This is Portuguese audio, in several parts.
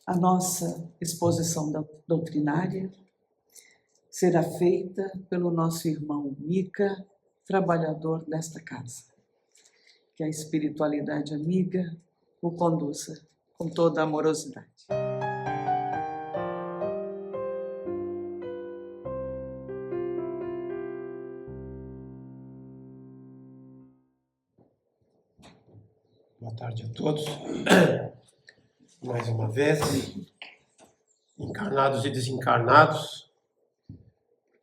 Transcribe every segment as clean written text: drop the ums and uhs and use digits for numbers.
A nossa exposição doutrinária será feita pelo nosso irmão Mica, trabalhador desta casa. Que a espiritualidade amiga o conduza com toda a amorosidade. Boa tarde a todos. Mais uma vez, encarnados e desencarnados,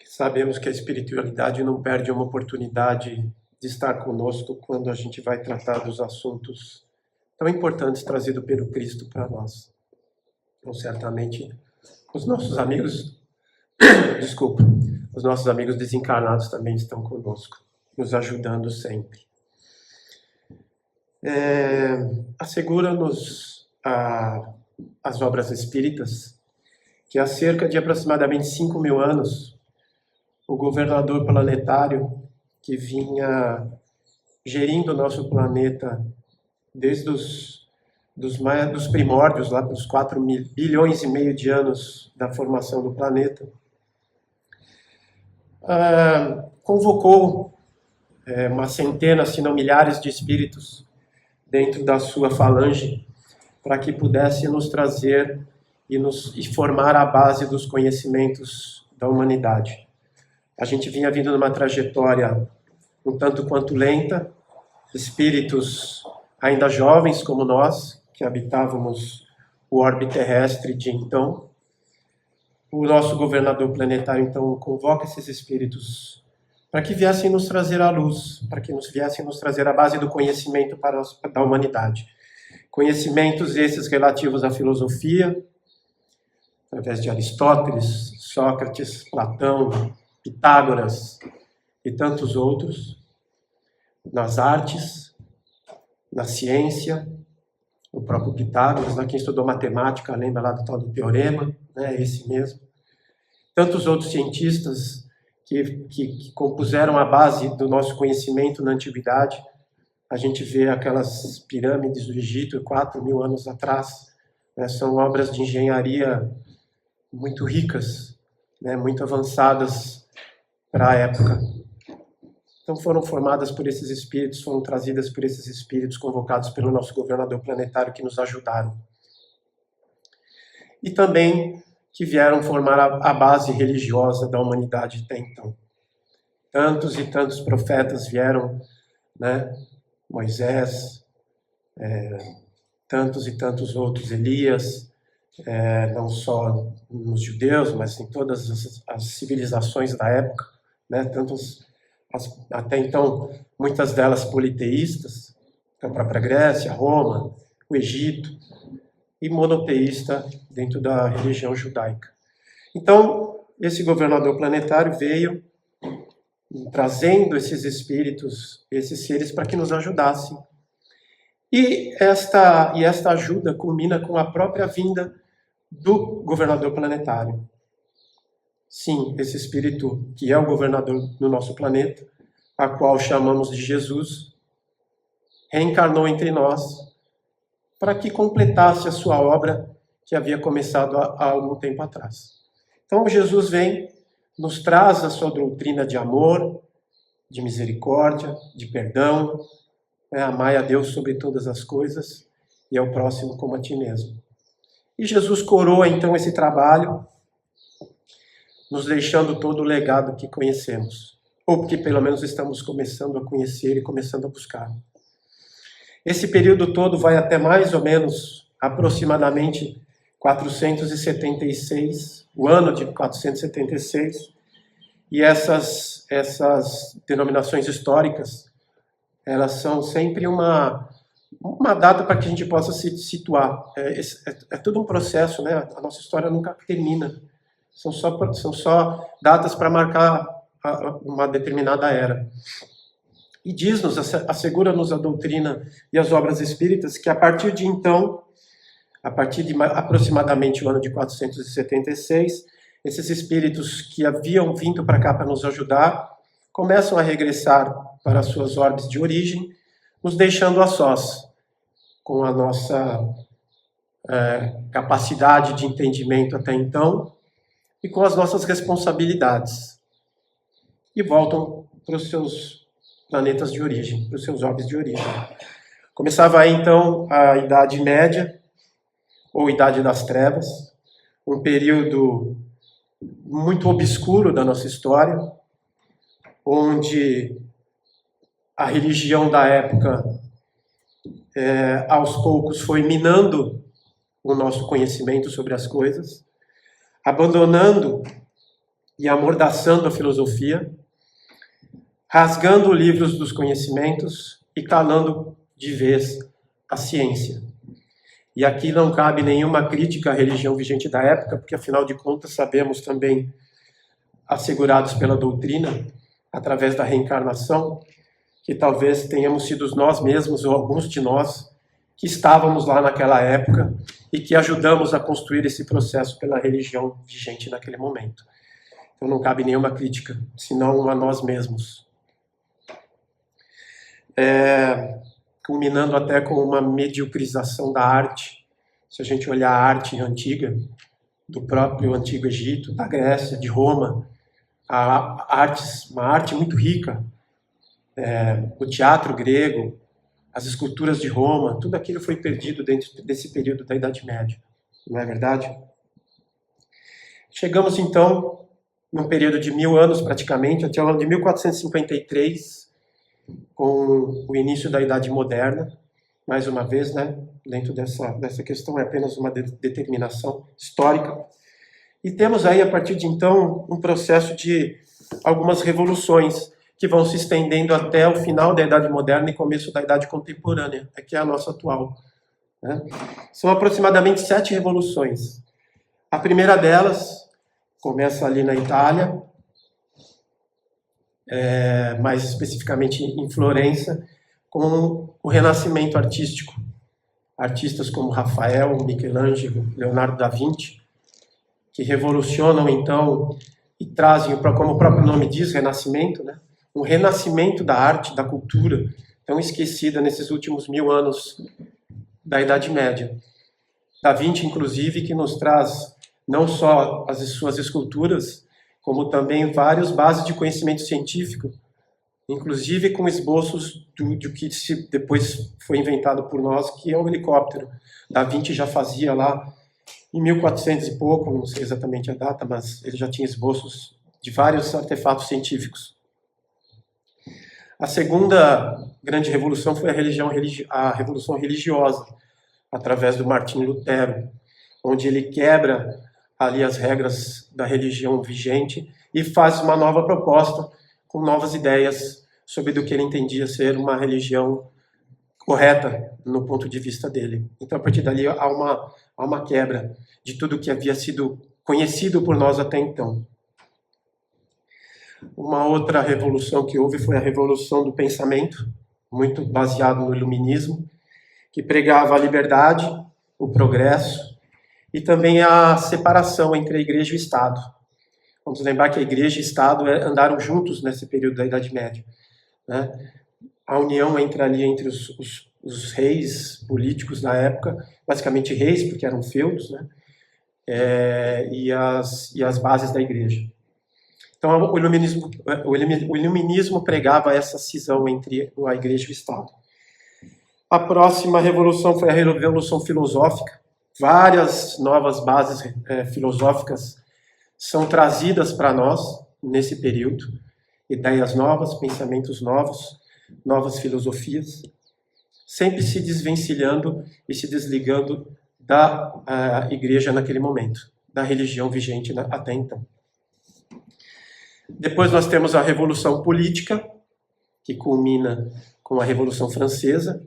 sabemos que a espiritualidade não perde uma oportunidade de estar conosco quando a gente vai tratar dos assuntos tão importantes trazidos pelo Cristo para nós. Então, certamente, os nossos amigos, os nossos amigos desencarnados também estão conosco, nos ajudando sempre. Assegura-nos as obras espíritas que há cerca de aproximadamente 5.000 anos, o governador planetário que vinha gerindo o nosso planeta desde dos primórdios, lá pelos 4 bilhões e meio de anos da formação do planeta, convocou uma centena, se não milhares de espíritos dentro da sua falange, para que pudesse nos trazer e formar a base dos conhecimentos da humanidade. A gente vinha vindo numa trajetória um tanto quanto lenta, espíritos ainda jovens como nós, que habitávamos o orbe terrestre de então. O nosso governador planetário, então, convoca esses espíritos para que viessem nos trazer a luz, para que viessem nos trazer a base do conhecimento da humanidade. Conhecimentos esses relativos à filosofia, através de Aristóteles, Sócrates, Platão, Pitágoras e tantos outros, nas artes, na ciência, o próprio Pitágoras, quem estudou matemática, lembra lá do tal do teorema, né, esse mesmo. Tantos outros cientistas que compuseram a base do nosso conhecimento na antiguidade. A gente vê aquelas pirâmides do Egito 4.000 anos atrás, né, são obras de engenharia muito ricas, né, muito avançadas para a época. Então foram formadas por esses espíritos, foram trazidas por esses espíritos convocados pelo nosso governador planetário que nos ajudaram. E também que vieram formar a base religiosa da humanidade até então. Tantos e tantos profetas vieram, né? Moisés, tantos e tantos outros, Elias, não só nos judeus, mas em todas as civilizações da época, né? Até então, muitas delas politeístas, a própria Grécia, Roma, o Egito, e monoteísta dentro da religião judaica. Então, esse governador planetário veio trazendo esses espíritos, esses seres, para que nos ajudassem. E esta ajuda culmina com a própria vinda do governador planetário. Sim, esse espírito que é o governador do nosso planeta, a qual chamamos de Jesus, reencarnou entre nós para que completasse a sua obra que havia começado há algum tempo atrás. Então Jesus vem, nos traz a sua doutrina de amor, de misericórdia, de perdão, amai a Deus sobre todas as coisas e ao próximo como a ti mesmo. E Jesus coroa então esse trabalho, nos deixando todo o legado que conhecemos, ou que pelo menos estamos começando a conhecer e começando a buscar. Esse período todo vai até mais ou menos, aproximadamente, 476, o ano de 476, e essas denominações históricas, elas são sempre uma data para que a gente possa se situar. É todo um processo, né? A nossa história nunca termina. São só datas para marcar uma determinada era. E diz-nos, assegura-nos a doutrina e as obras espíritas que a partir de então, a partir de aproximadamente o ano de 476, esses espíritos que haviam vindo para cá para nos ajudar, começam a regressar para as suas orbes de origem, nos deixando a sós, com a nossa capacidade de entendimento até então e com as nossas responsabilidades. E voltam para os seus planetas de origem, para os seus orbes de origem. Começava aí, então, a Idade Média, ou Idade das Trevas, um período muito obscuro da nossa história, onde a religião da época, aos poucos, foi minando o nosso conhecimento sobre as coisas, abandonando e amordaçando a filosofia, rasgando livros dos conhecimentos e calando de vez a ciência. E aqui não cabe nenhuma crítica à religião vigente da época, porque afinal de contas sabemos também, assegurados pela doutrina, através da reencarnação, que talvez tenhamos sido nós mesmos, ou alguns de nós, que estávamos lá naquela época e que ajudamos a construir esse processo pela religião vigente naquele momento. Então não cabe nenhuma crítica, senão a nós mesmos. Culminando até com uma mediocrização da arte. Se a gente olhar a arte antiga, do próprio Antigo Egito, da Grécia, de Roma, uma arte muito rica, o teatro grego, as esculturas de Roma, tudo aquilo foi perdido dentro desse período da Idade Média, não é verdade? Chegamos então, num período de 1000 anos praticamente, até o ano de 1453, com o início da Idade Moderna, mais uma vez, né, dentro dessa questão é apenas uma determinação histórica. E temos aí, a partir de então, um processo de algumas revoluções que vão se estendendo até o final da Idade Moderna e começo da Idade Contemporânea, que é a nossa atual. Né? São aproximadamente 7 revoluções. A primeira delas começa ali na Itália, mais especificamente em Florença, com o Renascimento artístico. Artistas como Rafael, Michelangelo, Leonardo da Vinci, que revolucionam então e trazem, como o próprio nome diz, renascimento, né? Um renascimento da arte, da cultura, tão esquecida nesses últimos 1000 anos da Idade Média. Da Vinci, inclusive, que nos traz não só as suas esculturas, como também várias bases de conhecimento científico, inclusive com esboços do que depois foi inventado por nós, que é o helicóptero. Da Vinci já fazia lá em 1400 e pouco, não sei exatamente a data, mas ele já tinha esboços de vários artefatos científicos. A segunda grande revolução foi a revolução religiosa, através do Martim Lutero, onde ele quebra ali as regras da religião vigente e faz uma nova proposta com novas ideias sobre do que ele entendia ser uma religião correta no ponto de vista dele. Então, a partir dali, há uma quebra de tudo que havia sido conhecido por nós até então. Uma outra revolução que houve foi a revolução do pensamento, muito baseado no iluminismo, que pregava a liberdade, o progresso e também a separação entre a igreja e o Estado. Vamos lembrar que a igreja e o Estado andaram juntos nesse período da Idade Média. Né? A união entre os reis políticos da época, basicamente reis, porque eram feudos, né? E as bases da igreja. Então, o iluminismo pregava essa cisão entre a igreja e o Estado. A próxima revolução foi a revolução filosófica. Várias novas bases filosóficas são trazidas para nós nesse período. Ideias novas, pensamentos novos, novas filosofias, sempre se desvencilhando e se desligando da igreja naquele momento, da religião vigente até então. Depois nós temos a Revolução Política, que culmina com a Revolução Francesa.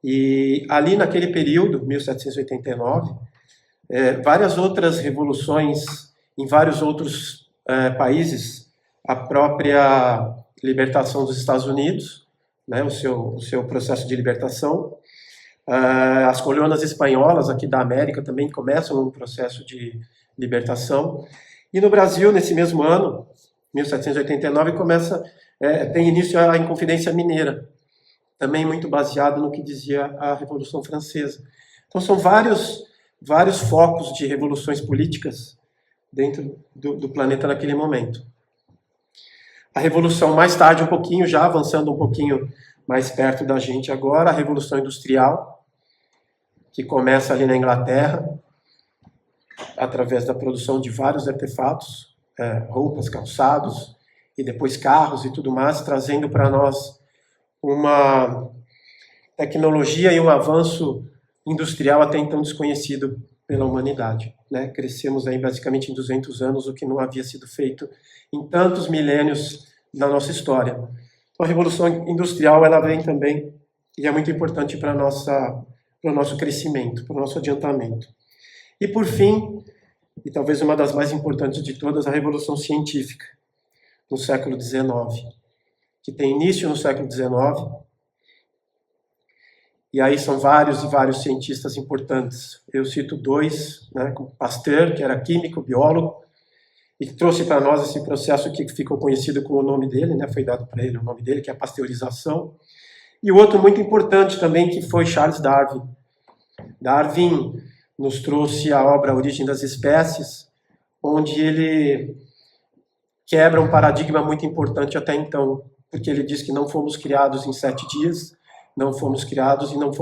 E ali naquele período, 1789, várias outras revoluções em vários outros países, a própria libertação dos Estados Unidos, né, o seu processo de libertação. As colônias espanholas aqui da América também começam um processo de libertação. E no Brasil, nesse mesmo ano, 1789, tem início a Inconfidência Mineira, também muito baseado no que dizia a Revolução Francesa. Então são vários focos de revoluções políticas dentro do planeta naquele momento. A revolução mais tarde um pouquinho, já avançando um pouquinho mais perto da gente agora, a Revolução Industrial, que começa ali na Inglaterra, através da produção de vários artefatos, roupas, calçados, e depois carros e tudo mais, trazendo para nós uma tecnologia e um avanço industrial até então desconhecido pela humanidade. Né? Crescemos aí basicamente em 200 anos, o que não havia sido feito em tantos milênios na nossa história. Então, a Revolução Industrial ela vem também e é muito importante para o nosso crescimento, para o nosso adiantamento. E por fim, e talvez uma das mais importantes de todas, a Revolução Científica, no século XIX, que tem início no século XIX, e aí são vários e vários cientistas importantes. Eu cito dois, né, como Pasteur, que era químico, biólogo, e que trouxe para nós esse processo que ficou conhecido com o nome dele, né, foi dado para ele o nome dele, que é a pasteurização. E o outro muito importante também, que foi Charles Darwin. Darwin nos trouxe a obra A Origem das Espécies, onde ele quebra um paradigma muito importante até então, porque ele diz que não fomos criados em 7 dias, não fomos criados e não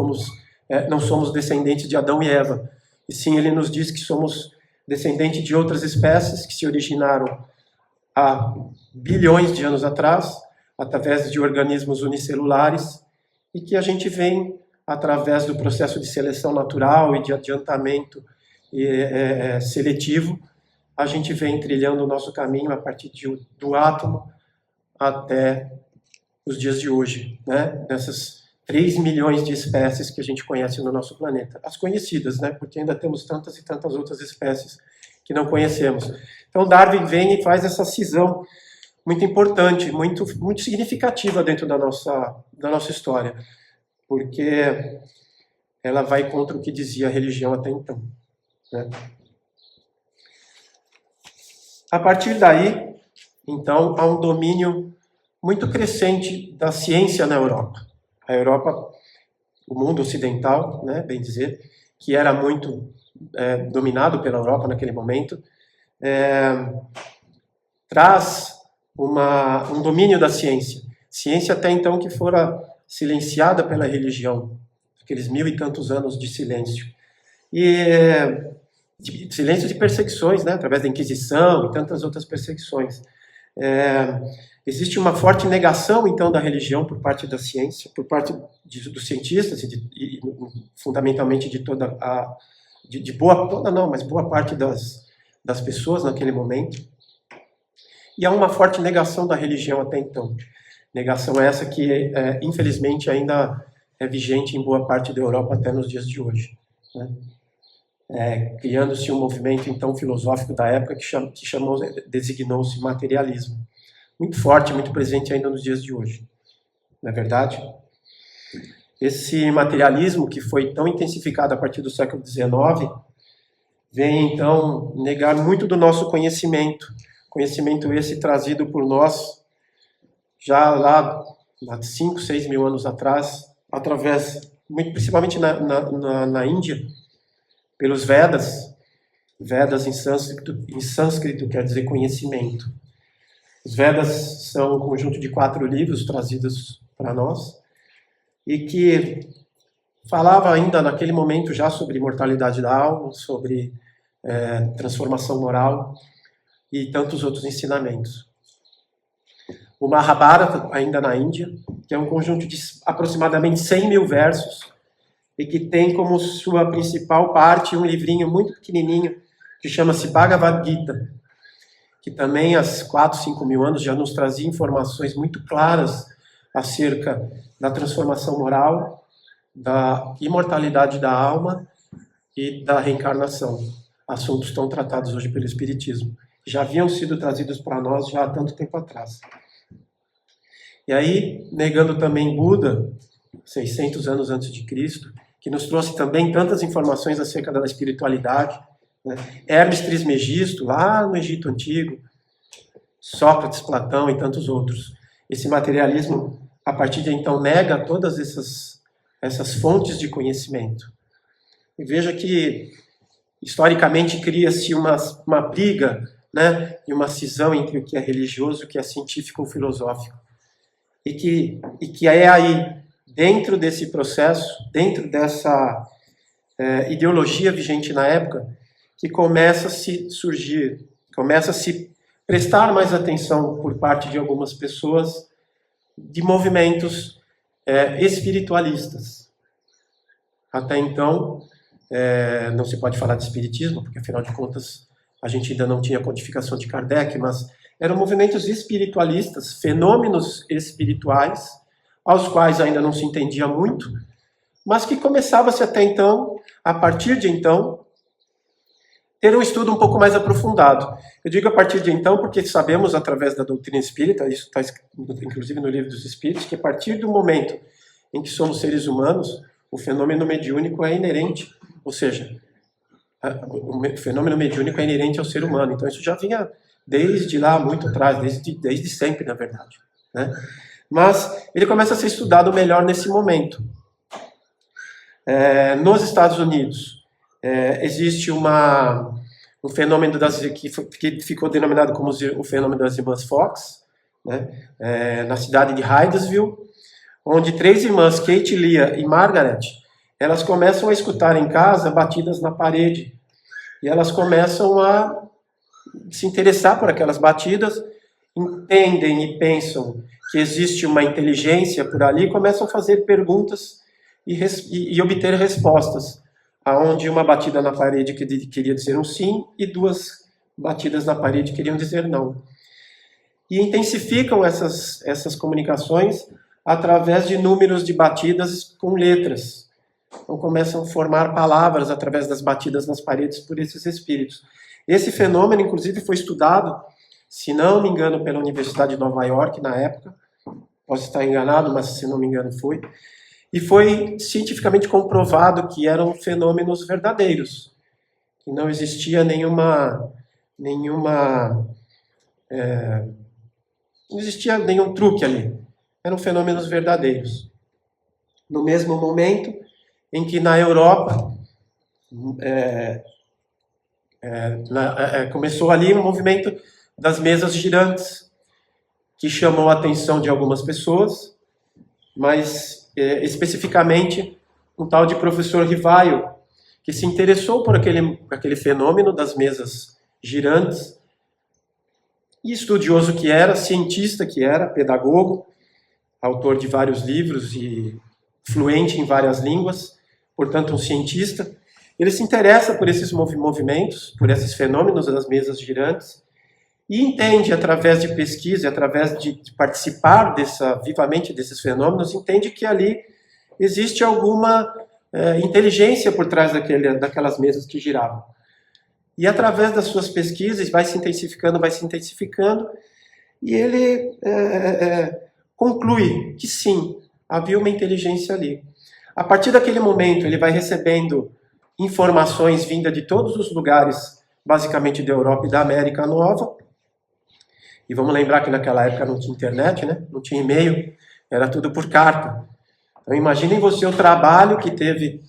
somos descendentes de Adão e Eva. E sim, ele nos diz que somos descendentes de outras espécies que se originaram há bilhões de anos atrás, através de organismos unicelulares, e que a gente vem, através do processo de seleção natural e de adiantamento seletivo, a gente vem trilhando o nosso caminho a partir do átomo até os dias de hoje, né? Nessas 3 milhões de espécies que a gente conhece no nosso planeta. As conhecidas, né? Porque ainda temos tantas e tantas outras espécies que não conhecemos. Então Darwin vem e faz essa cisão muito importante, muito significativa dentro da nossa história, porque ela vai contra o que dizia a religião até então, né? A partir daí, então, há um domínio muito crescente da ciência na Europa. A Europa, o mundo ocidental, né, bem dizer, que era muito dominado pela Europa naquele momento, traz um domínio da ciência. Ciência até então que fora silenciada pela religião, aqueles 1000 e tantos anos de silêncio. Silêncio de perseguições, né, através da Inquisição e tantas outras perseguições. Existe uma forte negação, então, da religião por parte da ciência, por parte dos cientistas e fundamentalmente de boa parte das pessoas naquele momento. E há uma forte negação da religião até então. Negação essa que, infelizmente, ainda é vigente em boa parte da Europa até nos dias de hoje, né? Criando-se um movimento, então, filosófico da época que designou-se materialismo. Muito forte, muito presente ainda nos dias de hoje. Não é verdade? Esse materialismo, que foi tão intensificado a partir do século XIX, vem, então, negar muito do nosso conhecimento. Conhecimento esse trazido por nós, já lá 5, 6 mil anos atrás, através, principalmente na Índia, pelos Vedas. Vedas em sânscrito quer dizer conhecimento. Os Vedas são um conjunto de 4 livros trazidos para nós e que falava ainda naquele momento já sobre imortalidade da alma, sobre transformação moral e tantos outros ensinamentos. O Mahabharata, ainda na Índia, que é um conjunto de aproximadamente 100 mil versos e que tem como sua principal parte um livrinho muito pequenininho que chama-se Bhagavad Gita, que também há 4, 5 mil anos já nos trazia informações muito claras acerca da transformação moral, da imortalidade da alma e da reencarnação. Assuntos tão tratados hoje pelo Espiritismo. Já haviam sido trazidos para nós já há tanto tempo atrás. E aí, negando também Buda, 600 anos antes de Cristo, que nos trouxe também tantas informações acerca da espiritualidade, né? Hermes Trismegisto, lá no Egito Antigo, Sócrates, Platão e tantos outros. Esse materialismo, a partir de então, nega todas essas fontes de conhecimento. E veja que, historicamente, cria-se uma briga, né, e uma cisão entre o que é religioso e o que é científico ou filosófico. E que é aí, dentro desse processo, dentro dessa ideologia vigente na época, que começa a se surgir, começa a se prestar mais atenção por parte de algumas pessoas de movimentos espiritualistas. Até então, não se pode falar de espiritismo, porque afinal de contas a gente ainda não tinha a codificação de Kardec, mas eram movimentos espiritualistas, fenômenos espirituais, aos quais ainda não se entendia muito, mas que começava-se até então, a partir de então, ter um estudo um pouco mais aprofundado. Eu digo a partir de então porque sabemos, através da doutrina espírita, isso está inclusive no Livro dos Espíritos, que a partir do momento em que somos seres humanos, o fenômeno mediúnico é inerente, ou seja, o fenômeno mediúnico é inerente ao ser humano. Então isso já vinha desde lá, muito atrás, desde sempre, na verdade, né? Mas ele começa a ser estudado melhor nesse momento. Nos Estados Unidos, existe um fenômeno que ficou denominado como o fenômeno das irmãs Fox, né? Na cidade de Hydesville, onde 3 irmãs, Kate, Leah e Margaret, elas começam a escutar em casa batidas na parede, e elas começam a se interessar por aquelas batidas, entendem e pensam que existe uma inteligência por ali, começam a fazer perguntas e obter respostas, aonde uma batida na parede queria dizer um sim e 2 batidas na parede queriam dizer não. E intensificam essas comunicações através de números de batidas com letras. Então começam a formar palavras através das batidas nas paredes por esses espíritos. Esse fenômeno, inclusive, foi estudado, se não me engano, pela Universidade de Nova York na época. Posso estar enganado, mas se não me engano foi. E foi cientificamente comprovado que eram fenômenos verdadeiros, que não existia não existia nenhum truque ali. Eram fenômenos verdadeiros. No mesmo momento em que na Europa começou ali um movimento das mesas girantes, que chamou a atenção de algumas pessoas, mas especificamente um tal de professor Rivaio, que se interessou por aquele fenômeno das mesas girantes, e estudioso que era, cientista que era, pedagogo, autor de vários livros e fluente em várias línguas, portanto um cientista. Ele se interessa por esses movimentos, por esses fenômenos das mesas girantes, e entende, através de pesquisa, através de participar vivamente desses fenômenos, entende que ali existe alguma inteligência por trás daquelas mesas que giravam. E através das suas pesquisas vai se intensificando, e ele conclui que sim, havia uma inteligência ali. A partir daquele momento, ele vai recebendo informações vindas de todos os lugares, basicamente da Europa e da América Nova. E vamos lembrar que naquela época não tinha internet, né? Não tinha e-mail, era tudo por carta. Então imaginem você o trabalho que teve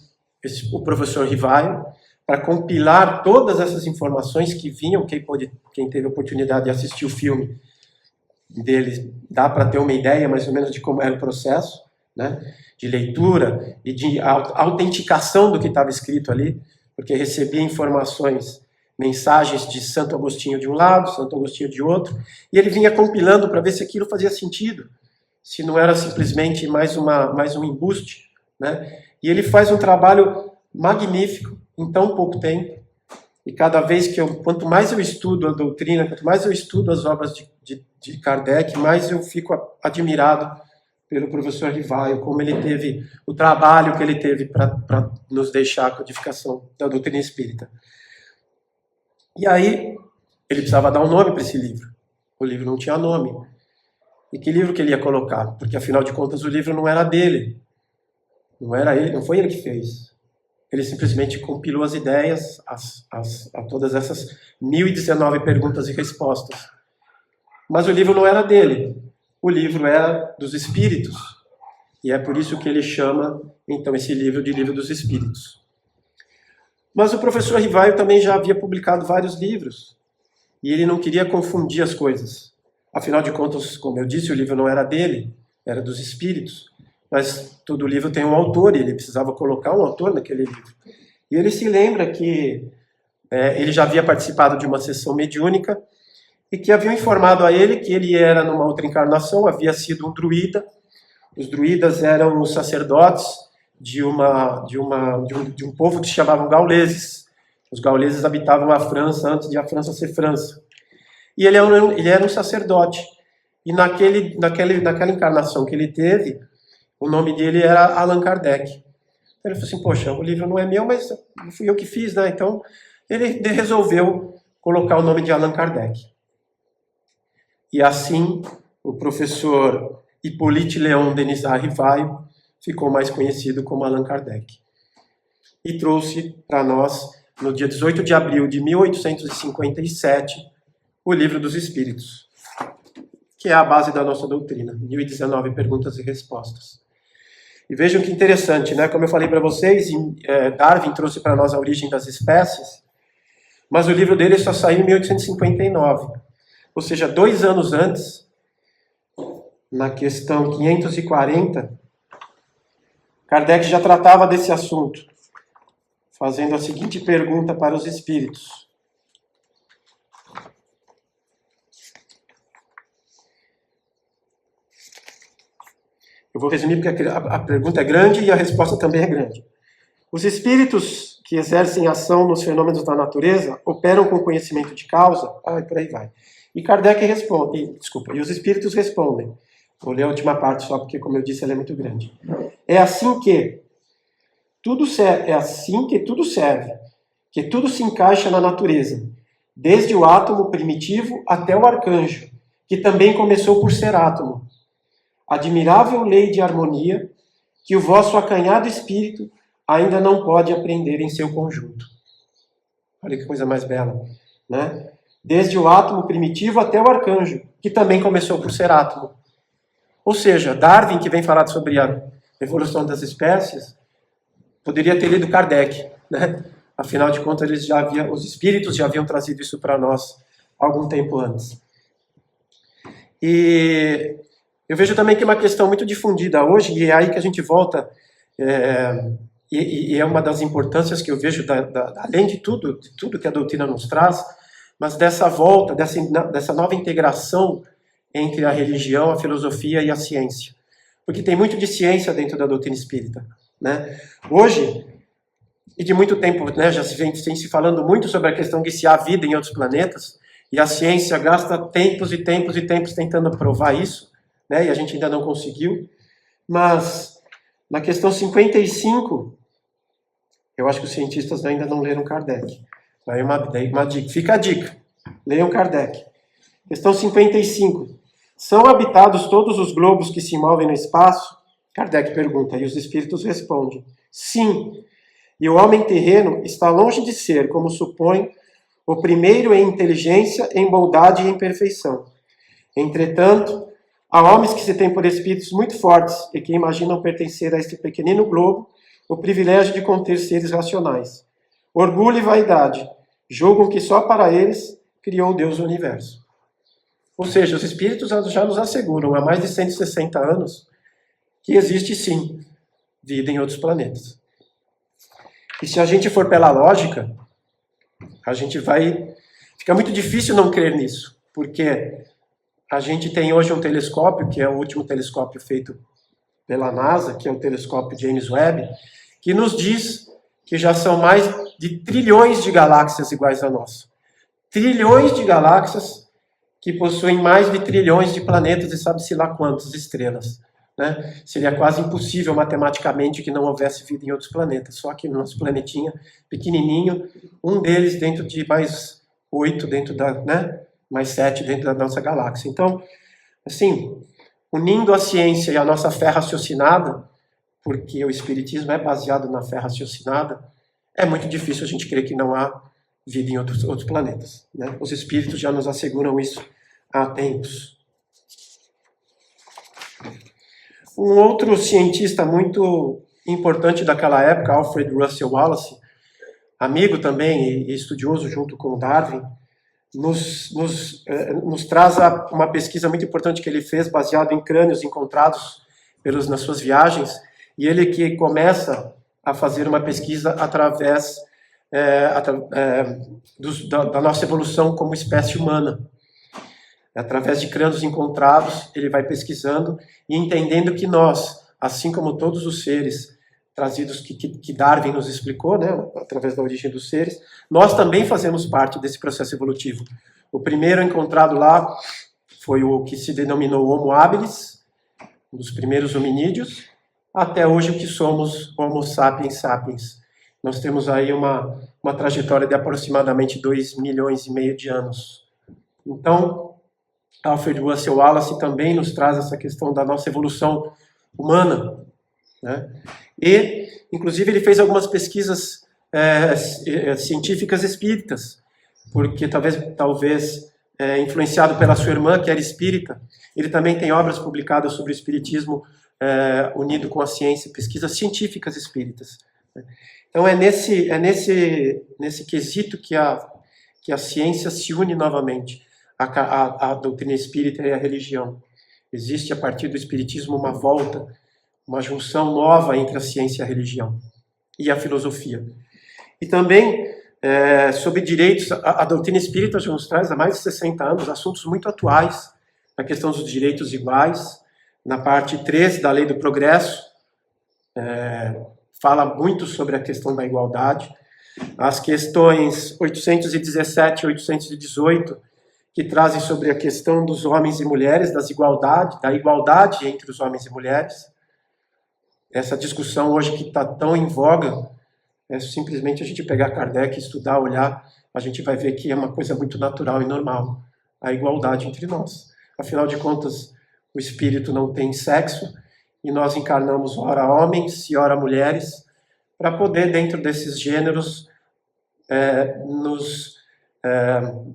o professor Rivaio para compilar todas essas informações que vinham. Quem teve a oportunidade de assistir o filme dele, dá para ter uma ideia mais ou menos de como era o processo, né? De leitura e de autenticação do que estava escrito ali, porque recebia informações, mensagens de Santo Agostinho de um lado, Santo Agostinho de outro, e ele vinha compilando para ver se aquilo fazia sentido, se não era simplesmente mais um embuste, né? E ele faz um trabalho magnífico em tão pouco tempo, e cada vez quanto mais eu estudo a doutrina, quanto mais eu estudo as obras de Kardec, mais eu fico admirado pelo professor Rivaio, como ele teve, o trabalho que ele teve para nos deixar a codificação da doutrina espírita. E aí, ele precisava dar um nome para esse livro. O livro não tinha nome. E que livro que ele ia colocar? Porque, afinal de contas, o livro não era dele. Não era ele, não foi ele que fez. Ele simplesmente compilou as ideias a todas essas 1019 perguntas e respostas. Mas o livro não era dele. O livro era dos Espíritos. E é por isso que ele chama, então, esse livro de Livro dos Espíritos. Mas o professor Rivaio também já havia publicado vários livros e ele não queria confundir as coisas. Afinal de contas, como eu disse, o livro não era dele, era dos espíritos. Mas todo livro tem um autor e ele precisava colocar um autor naquele livro. E ele se lembra que ele já havia participado de uma sessão mediúnica e que haviam informado a ele que ele era numa outra encarnação, havia sido um druida. Os druidas eram os sacerdotes de um povo que se chamavam gauleses. Os gauleses habitavam a França antes de a França ser França. E ele era um sacerdote. E naquela encarnação que ele teve, o nome dele era Allan Kardec. Então ele falou assim, poxa, o livro não é meu, mas fui eu que fiz, né? Então ele resolveu colocar o nome de Allan Kardec. E assim, o professor Hippolyte Léon Denis Rivaio ficou mais conhecido como Allan Kardec. E trouxe para nós, no dia 18 de abril de 1857, o Livro dos Espíritos, que é a base da nossa doutrina, 1019 perguntas e respostas. E vejam que interessante, né? Como eu falei para vocês, Darwin trouxe para nós a origem das espécies, mas o livro dele só saiu em 1859. Ou seja, 2 anos antes, na questão 540, Kardec já tratava desse assunto, fazendo a seguinte pergunta para os espíritos. Eu vou resumir porque a pergunta é grande e a resposta também é grande. Os espíritos que exercem ação nos fenômenos da natureza operam com conhecimento de causa? E por aí vai. E Kardec responde, e os espíritos respondem. Vou ler a última parte só porque, como eu disse, ela é muito grande. É assim que tudo serve, que tudo se encaixa na natureza, desde o átomo primitivo até o arcanjo, que também começou por ser átomo. Admirável lei de harmonia que o vosso acanhado espírito ainda não pode aprender em seu conjunto. Olha que coisa mais bela, né? Desde o átomo primitivo até o arcanjo, que também começou por ser átomo. Ou seja, Darwin, que vem falar sobre a evolução das espécies, poderia ter lido Kardec, né? Afinal de contas, os espíritos já haviam trazido isso para nós algum tempo antes. E eu vejo também que é uma questão muito difundida hoje, e é aí que a gente volta, e é uma das importâncias que eu vejo, além de tudo que a doutrina nos traz, mas dessa volta, dessa nova integração entre a religião, a filosofia e a ciência. Porque tem muito de ciência dentro da doutrina espírita, né? Hoje, e de muito tempo, né, já vem se falando muito sobre a questão de se há vida em outros planetas, e a ciência gasta tempos e tempos e tempos tentando provar isso, né, e a gente ainda não conseguiu. Mas, na questão 55, eu acho que os cientistas ainda não leram Kardec. Daí uma dica, fica a dica, leiam Kardec. Questão 55. São habitados todos os globos que se movem no espaço? Kardec pergunta, e os espíritos respondem, sim. E o homem terreno está longe de ser, como supõe, o primeiro em inteligência, em bondade e em perfeição. Entretanto, há homens que se têm por espíritos muito fortes e que imaginam pertencer a este pequenino globo o privilégio de conter seres racionais. Orgulho e vaidade julgam que só para eles criou Deus o universo. Ou seja, os espíritos já nos asseguram há mais de 160 anos que existe sim vida em outros planetas. E se a gente for pela lógica, a gente vai... Fica muito difícil não crer nisso, porque a gente tem hoje um telescópio, que é o último telescópio feito pela NASA, que é o telescópio James Webb, que nos diz que já são mais de trilhões de galáxias iguais a nós. Trilhões de galáxias que possuem mais de trilhões de planetas e sabe-se lá quantas estrelas. Né? Seria quase impossível matematicamente que não houvesse vida em outros planetas. Só que no nosso planetinha pequenininho, um deles dentro de mais 8 dentro da, né? Mais 7 dentro da nossa galáxia. Então, assim, unindo a ciência e a nossa fé raciocinada, porque o espiritismo é baseado na fé raciocinada, é muito difícil a gente crer que não há vida em outros planetas. Né? Os espíritos já nos asseguram isso há tempos. Um outro cientista muito importante daquela época, Alfred Russel Wallace, amigo também e estudioso junto com Darwin, nos traz uma pesquisa muito importante que ele fez, baseado em crânios encontrados nas suas viagens, e ele que começa a fazer uma pesquisa através da nossa evolução como espécie humana. Através de crânios encontrados, ele vai pesquisando e entendendo que nós, assim como todos os seres trazidos que Darwin nos explicou, né, através da origem dos seres, nós também fazemos parte desse processo evolutivo. O primeiro encontrado lá foi o que se denominou Homo habilis, um dos primeiros hominídeos, até hoje o que somos Homo sapiens sapiens. Nós temos aí uma trajetória de aproximadamente 2,5 milhões de anos. Então, Alfred Russel Wallace também nos traz essa questão da nossa evolução humana, né? E, inclusive, ele fez algumas pesquisas científicas espíritas, porque talvez influenciado pela sua irmã, que era espírita, ele também tem obras publicadas sobre o espiritismo unido com a ciência, pesquisas científicas espíritas. Então, é nesse quesito que a ciência se une novamente, a doutrina espírita e a religião. Existe, a partir do espiritismo, uma volta, uma junção nova entre a ciência e a religião, e a filosofia. E também, sobre direitos, a doutrina espírita já nos traz há mais de 60 anos assuntos muito atuais, na questão dos direitos iguais, na parte 3 da Lei do Progresso, fala muito sobre a questão da igualdade. As questões 817 e 818, que trazem sobre a questão dos homens e mulheres, da igualdade entre os homens e mulheres. Essa discussão hoje que está tão em voga, é simplesmente a gente pegar Kardec, estudar, olhar, a gente vai ver que é uma coisa muito natural e normal, a igualdade entre nós. Afinal de contas, o espírito não tem sexo, e nós encarnamos ora homens e ora mulheres, para poder, dentro desses gêneros, nos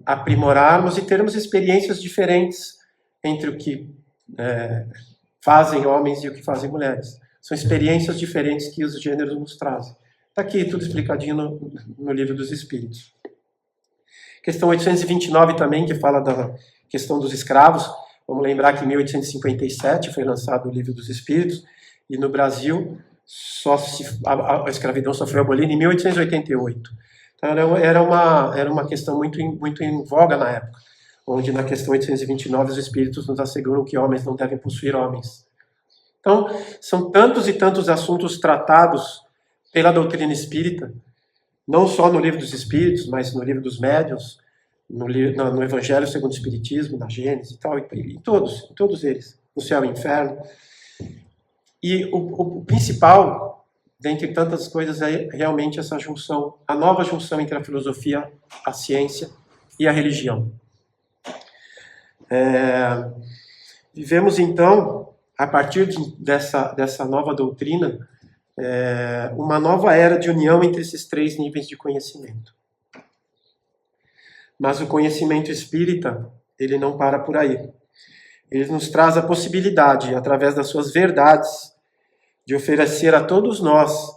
aprimorarmos e termos experiências diferentes entre o que fazem homens e o que fazem mulheres. São experiências diferentes que os gêneros nos trazem. Está aqui tudo explicadinho no Livro dos Espíritos. Questão 829 também, que fala da questão dos escravos. Vamos lembrar que em 1857 foi lançado o Livro dos Espíritos, e no Brasil a escravidão só foi abolida em 1888. Então era uma questão muito em voga na época, onde na questão 829 os Espíritos nos asseguram que homens não devem possuir homens. Então, são tantos e tantos assuntos tratados pela doutrina espírita, não só no Livro dos Espíritos, mas no Livro dos Médiuns, no Evangelho segundo o Espiritismo, na Gênesis e tal, em todos eles, no Céu e Inferno. E o principal, dentre tantas coisas, é realmente essa junção, a nova junção entre a filosofia, a ciência e a religião. Vivemos, então, a partir dessa nova doutrina, uma nova era de união entre esses 3 níveis de conhecimento. Mas o conhecimento espírita, ele não para por aí. Ele nos traz a possibilidade, através das suas verdades, de oferecer a todos nós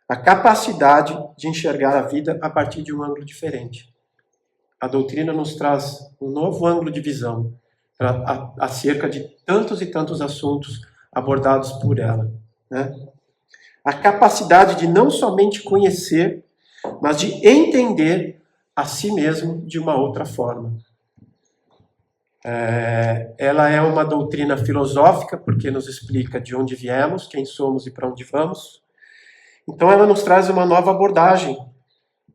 a capacidade de enxergar a vida a partir de um ângulo diferente. A doutrina nos traz um novo ângulo de visão acerca de tantos e tantos assuntos abordados por ela, né? A capacidade de não somente conhecer, mas de entender a si mesmo de uma outra forma. Ela é uma doutrina filosófica, porque nos explica de onde viemos, quem somos e para onde vamos. Então ela nos traz uma nova abordagem,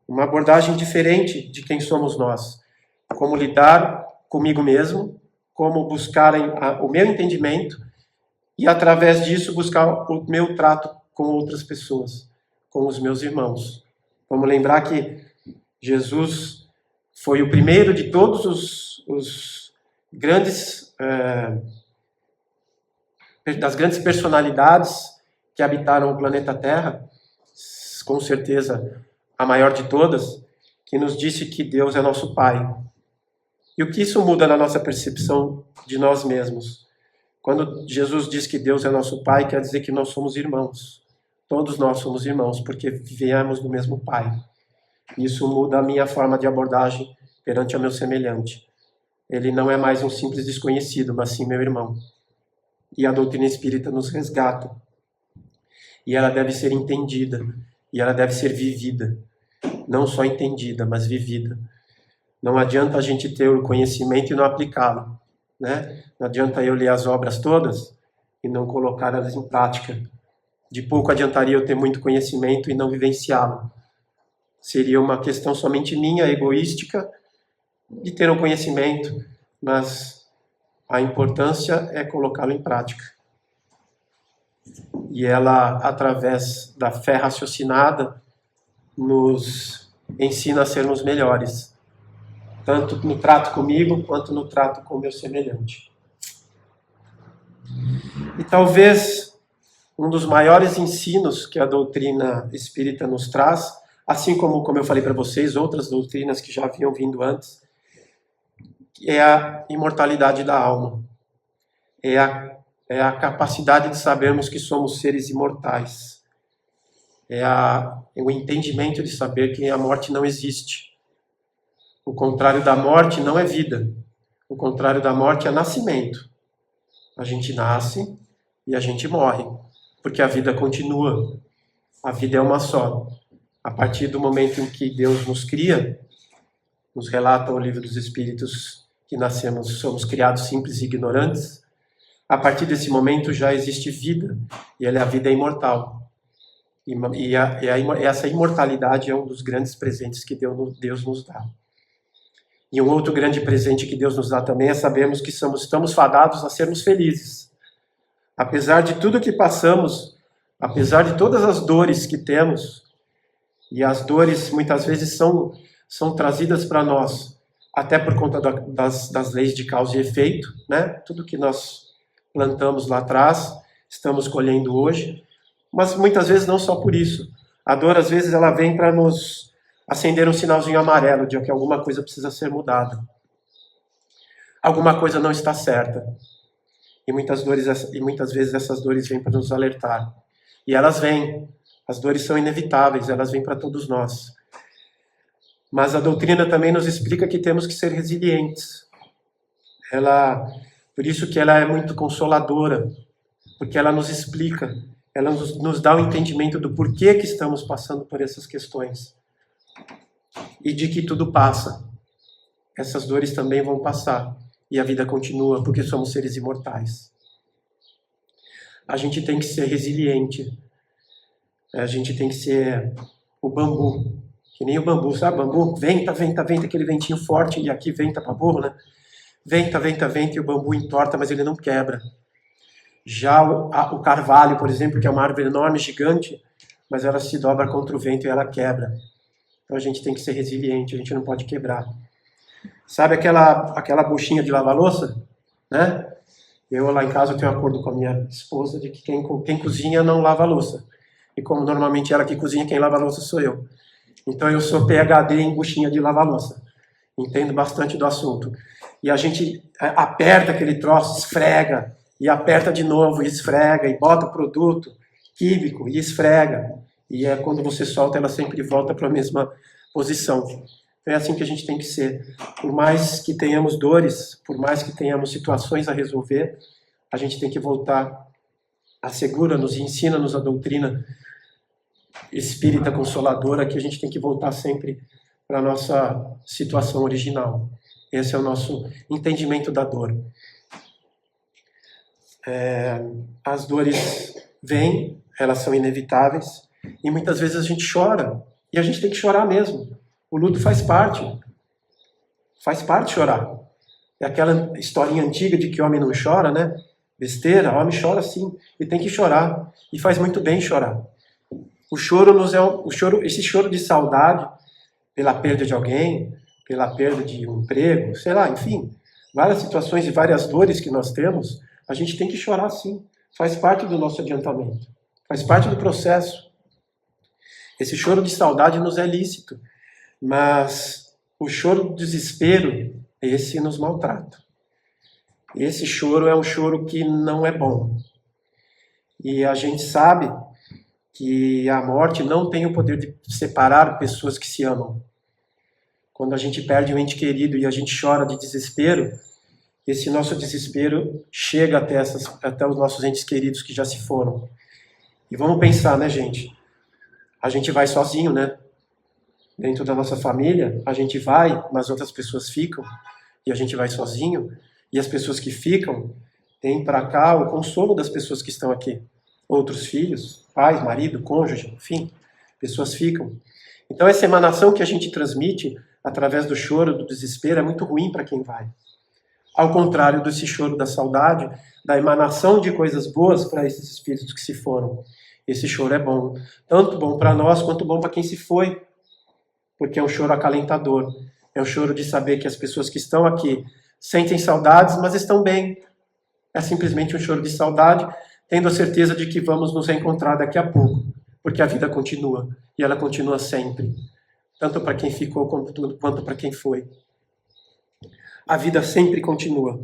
uma abordagem diferente de quem somos nós. Como lidar comigo mesmo, como buscar o meu entendimento e, através disso, buscar o meu trato com outras pessoas, com os meus irmãos. Vamos lembrar que Jesus foi o primeiro de todos os grandes das grandes personalidades que habitaram o planeta Terra, com certeza a maior de todas, que nos disse que Deus é nosso Pai. E o que isso muda na nossa percepção de nós mesmos? Quando Jesus diz que Deus é nosso Pai, quer dizer que nós somos irmãos. Todos nós somos irmãos, porque viemos do mesmo Pai. Isso muda a minha forma de abordagem perante o meu semelhante. Ele não é mais um simples desconhecido, mas sim meu irmão. E a doutrina espírita nos resgata. E ela deve ser entendida. E ela deve ser vivida. Não só entendida, mas vivida. Não adianta a gente ter o conhecimento e não aplicá-lo, né? Não adianta eu ler as obras todas e não colocá-las em prática. De pouco adiantaria eu ter muito conhecimento e não vivenciá-lo. Seria uma questão somente minha, egoística, de ter um conhecimento, mas a importância é colocá-lo em prática. E ela, através da fé raciocinada, nos ensina a sermos melhores, tanto no trato comigo, quanto no trato com o meu semelhante. E talvez um dos maiores ensinos que a doutrina espírita nos traz, assim como eu falei para vocês, outras doutrinas que já haviam vindo antes, é a imortalidade da alma. É a capacidade de sabermos que somos seres imortais. É o entendimento de saber que a morte não existe. O contrário da morte não é vida. O contrário da morte é nascimento. A gente nasce e a gente morre, porque a vida continua. A vida é uma só. A partir do momento em que Deus nos cria, nos relata o Livro dos Espíritos que nascemos, somos criados simples e ignorantes. A partir desse momento já existe vida, e a vida é imortal. Essa imortalidade é um dos grandes presentes que Deus nos dá. E um outro grande presente que Deus nos dá também é sabermos que estamos fadados a sermos felizes. Apesar de tudo que passamos, apesar de todas as dores que temos, e as dores muitas vezes são trazidas para nós, até por conta das leis de causa e efeito, né? Tudo que nós plantamos lá atrás, estamos colhendo hoje, mas muitas vezes não só por isso. A dor, às vezes, ela vem para nos acender um sinalzinho amarelo de que alguma coisa precisa ser mudada. Alguma coisa não está certa. E muitas vezes essas dores vêm para nos alertar. E elas vêm. As dores são inevitáveis, elas vêm para todos nós. Mas a doutrina também nos explica que temos que ser resilientes. Por isso que ela é muito consoladora, porque ela nos explica, ela nos dá o entendimento do porquê que estamos passando por essas questões. E de que tudo passa. Essas dores também vão passar. E a vida continua, porque somos seres imortais. A gente tem que ser resiliente. A gente tem que ser o bambu. Que nem o bambu, sabe? Bambu, venta, aquele ventinho forte, e aqui venta para burro, né? Venta, e o bambu entorta, mas ele não quebra. Já o carvalho, por exemplo, que é uma árvore enorme, gigante, mas ela se dobra contra o vento e ela quebra. Então a gente tem que ser resiliente, a gente não pode quebrar. Sabe aquela buchinha de lavar louça? Né? Eu lá em casa tenho um acordo com a minha esposa de que quem cozinha não lava louça. E como normalmente ela que cozinha, quem lava louça sou eu. Então eu sou PhD em buchinha de lavar louça. Entendo bastante do assunto. E a gente aperta aquele troço, esfrega, e aperta de novo, e esfrega, e bota o produto químico, e esfrega. E quando você solta, ela sempre volta para a mesma posição. É assim que a gente tem que ser. Por mais que tenhamos dores, por mais que tenhamos situações a resolver, a gente tem que voltar. Assegura-nos e ensina-nos a doutrina espírita consoladora que a gente tem que voltar sempre para a nossa situação original. Esse é o nosso entendimento da dor. As dores vêm, elas são inevitáveis, e muitas vezes a gente chora, e a gente tem que chorar mesmo. O luto faz parte chorar. É aquela historinha antiga de que homem não chora, né? Besteira, homem chora sim, e tem que chorar, e faz muito bem chorar. Esse choro de saudade pela perda de alguém, pela perda de um emprego, sei lá, enfim, várias situações e várias dores que nós temos, a gente tem que chorar sim. Faz parte do nosso adiantamento, faz parte do processo. Esse choro de saudade nos é lícito, mas o choro do desespero, esse nos maltrata. Esse choro é um choro que não é bom. E a gente sabe que a morte não tem o poder de separar pessoas que se amam. Quando a gente perde um ente querido e a gente chora de desespero, esse nosso desespero chega até os nossos entes queridos que já se foram. E vamos pensar, né, gente? A gente vai sozinho, né? Dentro da nossa família, a gente vai, mas outras pessoas ficam, e a gente vai sozinho, e as pessoas que ficam têm para cá o consolo das pessoas que estão aqui. Outros filhos, pais, marido, cônjuge, enfim, pessoas ficam. Então essa emanação que a gente transmite através do choro, do desespero, é muito ruim para quem vai. Ao contrário desse choro da saudade, da emanação de coisas boas para esses espíritos que se foram. Esse choro é bom, tanto bom para nós quanto bom para quem se foi, porque é um choro acalentador, é um choro de saber que as pessoas que estão aqui sentem saudades, mas estão bem. É simplesmente um choro de saudade, tendo a certeza de que vamos nos reencontrar daqui a pouco, porque a vida continua, e ela continua sempre, tanto para quem ficou quanto para quem foi. A vida sempre continua.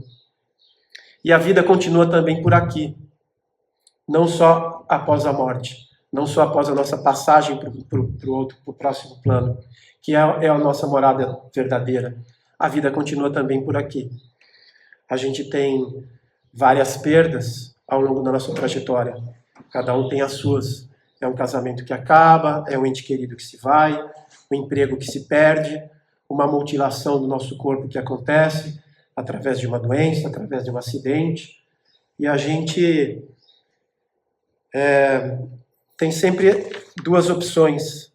E a vida continua também por aqui, não só após a morte, não só após a nossa passagem para o próximo plano, que é a nossa morada verdadeira. A vida continua também por aqui. A gente tem várias perdas ao longo da nossa trajetória. Cada um tem as suas. É um casamento que acaba, é um ente querido que se vai, um emprego que se perde, uma mutilação do nosso corpo que acontece através de uma doença, através de um acidente. E a gente tem sempre duas opções,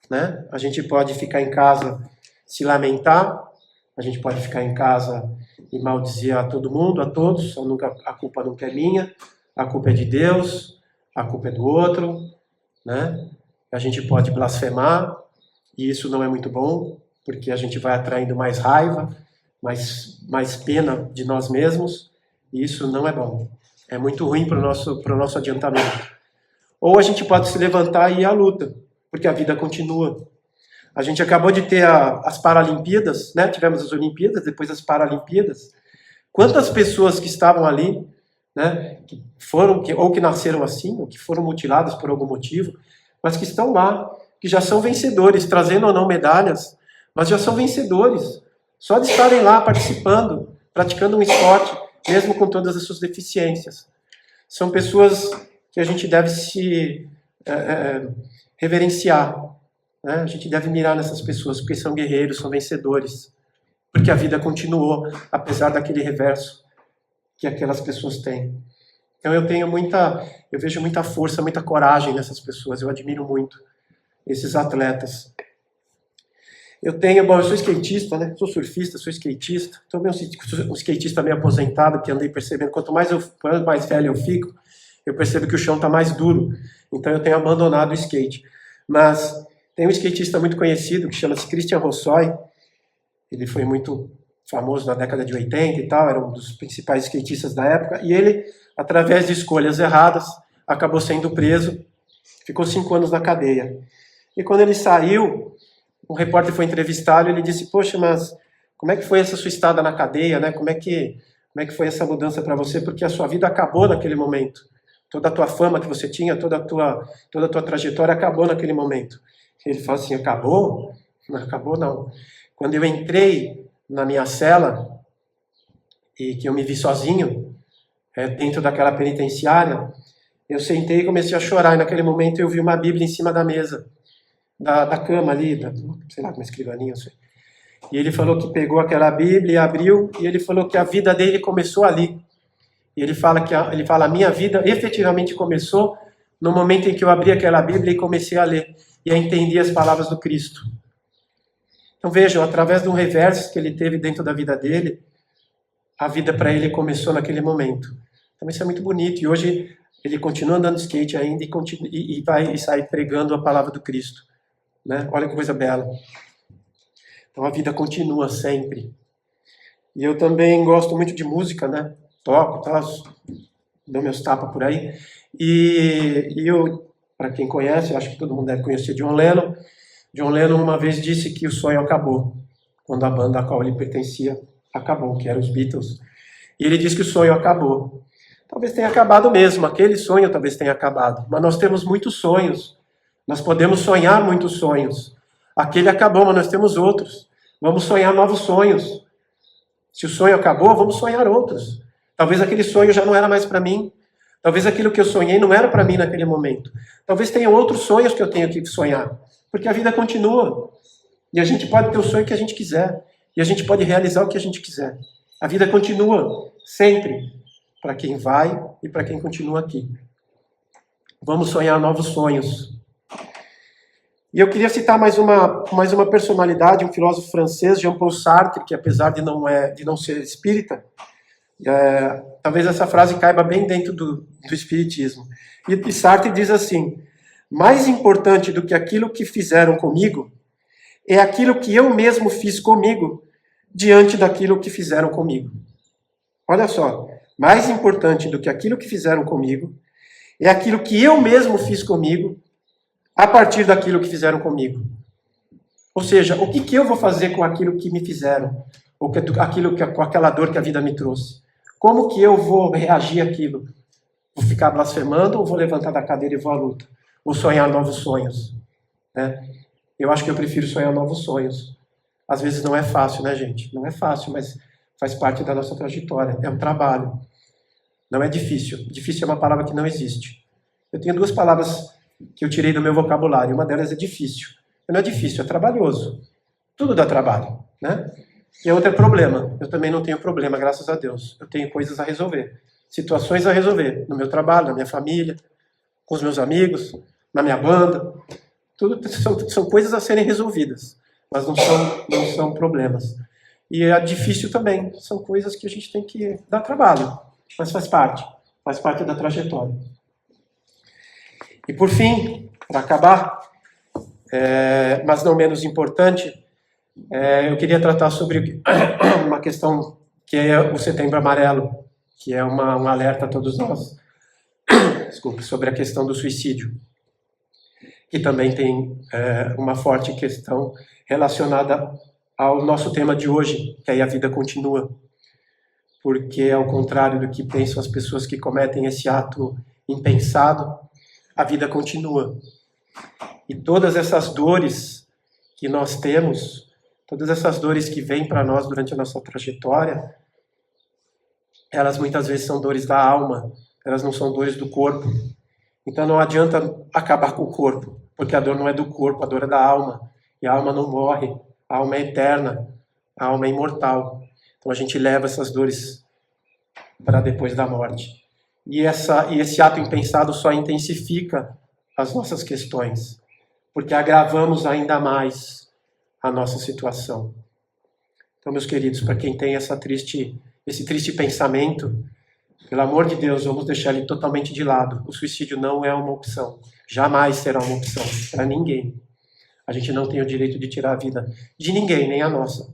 né? A gente pode ficar em casa se lamentar, a gente pode ficar em casa e maldizer a todo mundo, a todos, a culpa nunca é minha, a culpa é de Deus, a culpa é do outro, né? A gente pode blasfemar, e isso não é muito bom, porque a gente vai atraindo mais raiva, mais pena de nós mesmos, e isso não é bom. É muito ruim para o nosso adiantamento. Ou a gente pode se levantar e ir à luta, porque a vida continua. A gente acabou de ter as Paralimpíadas, né? Tivemos as Olimpíadas, depois as Paralimpíadas. Quantas pessoas que estavam ali, né? Ou que nasceram assim, ou que foram mutiladas por algum motivo, mas que estão lá, que já são vencedores, trazendo ou não medalhas, mas já são vencedores. Só de estarem lá participando, praticando um esporte, mesmo com todas as suas deficiências. São pessoas que a gente deve se reverenciar. Né? A gente deve mirar nessas pessoas, porque são guerreiros, são vencedores. Porque a vida continuou, apesar daquele reverso que aquelas pessoas têm. Então eu vejo muita força, muita coragem nessas pessoas. Eu admiro muito esses atletas. Eu sou skatista, né? Sou surfista, sou skatista. Sou um skatista meio aposentado, que andei percebendo, quanto mais velho eu fico, eu percebo que o chão está mais duro. Então eu tenho abandonado o skate. Mas tem um skatista muito conhecido, que chama-se Christian Rossoy. Ele foi muito famoso na década de 80 e tal, era um dos principais skatistas da época. E ele, através de escolhas erradas, acabou sendo preso. Ficou 5 anos na cadeia. E quando ele saiu, um repórter foi entrevistá-lo e ele disse: poxa, mas como é que foi essa sua estada na cadeia, né? Como é que foi essa mudança para você? Porque a sua vida acabou naquele momento. Toda a tua fama que você tinha, toda a tua trajetória acabou naquele momento. Ele fala assim: acabou? Não acabou, não. Quando eu entrei na minha cela e que eu me vi sozinho, dentro daquela penitenciária, eu sentei e comecei a chorar. E naquele momento eu vi uma Bíblia em cima da mesa, da cama ali, sei lá, uma escrivaninha, não sei. E ele falou que pegou aquela Bíblia e abriu, e ele falou que a vida dele começou ali. E ele fala a minha vida efetivamente começou no momento em que eu abri aquela Bíblia e comecei a ler e a entender as palavras do Cristo. Então vejam, através de um reverso que ele teve dentro da vida dele, a vida para ele começou naquele momento. Então isso é muito bonito. E hoje ele continua andando de skate ainda e vai sair pregando a palavra do Cristo. Né? Olha que coisa bela. Então a vida continua sempre. E eu também gosto muito de música, né? Toco, dou meus tapas por aí. E eu, para quem conhece, eu acho que todo mundo deve conhecer John Lennon. John Lennon uma vez disse que o sonho acabou, quando a banda a qual ele pertencia acabou, que era os Beatles. E ele disse que o sonho acabou. talvez tenha acabado mesmo, aquele sonho talvez tenha acabado, mas nós temos muitos sonhos, nós podemos sonhar muitos sonhos. Aquele acabou, mas nós temos outros. Vamos sonhar novos sonhos. Se o sonho acabou, vamos sonhar outros. Talvez aquele sonho já não era mais para mim. Talvez aquilo que eu sonhei não era para mim naquele momento. Talvez tenha outros sonhos que eu tenho que sonhar. Porque a vida continua. E a gente pode ter o sonho que a gente quiser. E a gente pode realizar o que a gente quiser. A vida continua, sempre. Para quem vai e para quem continua aqui. Vamos sonhar novos sonhos. E eu queria citar mais uma personalidade, um filósofo francês, Jean-Paul Sartre, que apesar de não ser espírita, talvez essa frase caiba bem dentro do espiritismo. E Sartre diz assim: mais importante do que aquilo que fizeram comigo é aquilo que eu mesmo fiz comigo diante daquilo que fizeram comigo. Olha só, mais importante do que aquilo que fizeram comigo é aquilo que eu mesmo fiz comigo a partir daquilo que fizeram comigo. Ou seja, o que eu vou fazer com aquilo que me fizeram? Ou com aquela dor que a vida me trouxe? Como que eu vou reagir àquilo? Vou ficar blasfemando ou vou levantar da cadeira e vou à luta? Vou sonhar novos sonhos? Né? Eu acho que eu prefiro sonhar novos sonhos. Às vezes não é fácil, né, gente? Não é fácil, mas faz parte da nossa trajetória. É um trabalho. Não é difícil. Difícil é uma palavra que não existe. Eu tenho duas palavras que eu tirei do meu vocabulário. Uma delas é difícil. Não é difícil, é trabalhoso. Tudo dá trabalho, né? E a outra é problema. Eu também não tenho problema, graças a Deus. Eu tenho coisas a resolver. Situações a resolver. No meu trabalho, na minha família, com os meus amigos, na minha banda. Tudo são coisas a serem resolvidas. Mas não são problemas. E é difícil também. São coisas que a gente tem que dar trabalho. Mas faz parte. Faz parte da trajetória. E por fim, para acabar, mas não menos importante, eu queria tratar sobre uma questão que é o Setembro Amarelo, que é um alerta a todos nós, desculpe, sobre a questão do suicídio, que também tem uma forte questão relacionada ao nosso tema de hoje, que aí a vida continua. Porque, ao contrário do que pensam as pessoas que cometem esse ato impensado, a vida continua. E todas essas dores que nós temos, todas essas dores que vêm para nós durante a nossa trajetória, elas muitas vezes são dores da alma, elas não são dores do corpo. Então não adianta acabar com o corpo, porque a dor não é do corpo, a dor é da alma. E a alma não morre, a alma é eterna, a alma é imortal. Então a gente leva essas dores para depois da morte. E esse ato impensado só intensifica as nossas questões, porque agravamos ainda mais a nossa situação. Então, meus queridos, para quem tem esse triste pensamento, pelo amor de Deus, vamos deixar ele totalmente de lado. O suicídio não é uma opção. Jamais será uma opção para ninguém. A gente não tem o direito de tirar a vida de ninguém, nem a nossa.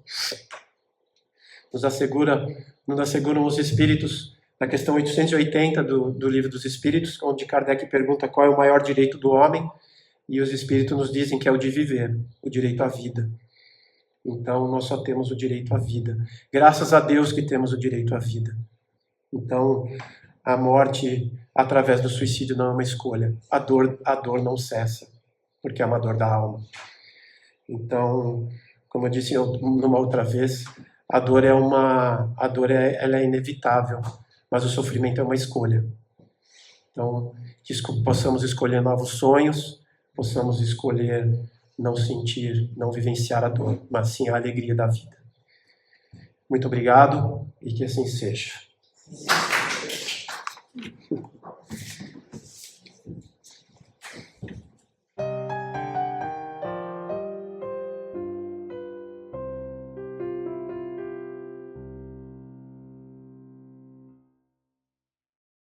Nos asseguram os espíritos, na questão 880 do Livro dos Espíritos, onde Kardec pergunta qual é o maior direito do homem, e os espíritos nos dizem que é o de viver, o direito à vida. Então, nós só temos o direito à vida. Graças a Deus que temos o direito à vida. Então, a morte através do suicídio não é uma escolha. A dor não cessa, porque é uma dor da alma. Então, como eu disse numa outra vez, a dor ela é inevitável, mas o sofrimento é uma escolha. Então, que possamos escolher novos sonhos, possamos escolher não sentir, não vivenciar a dor, mas sim a alegria da vida. Muito obrigado e que assim seja.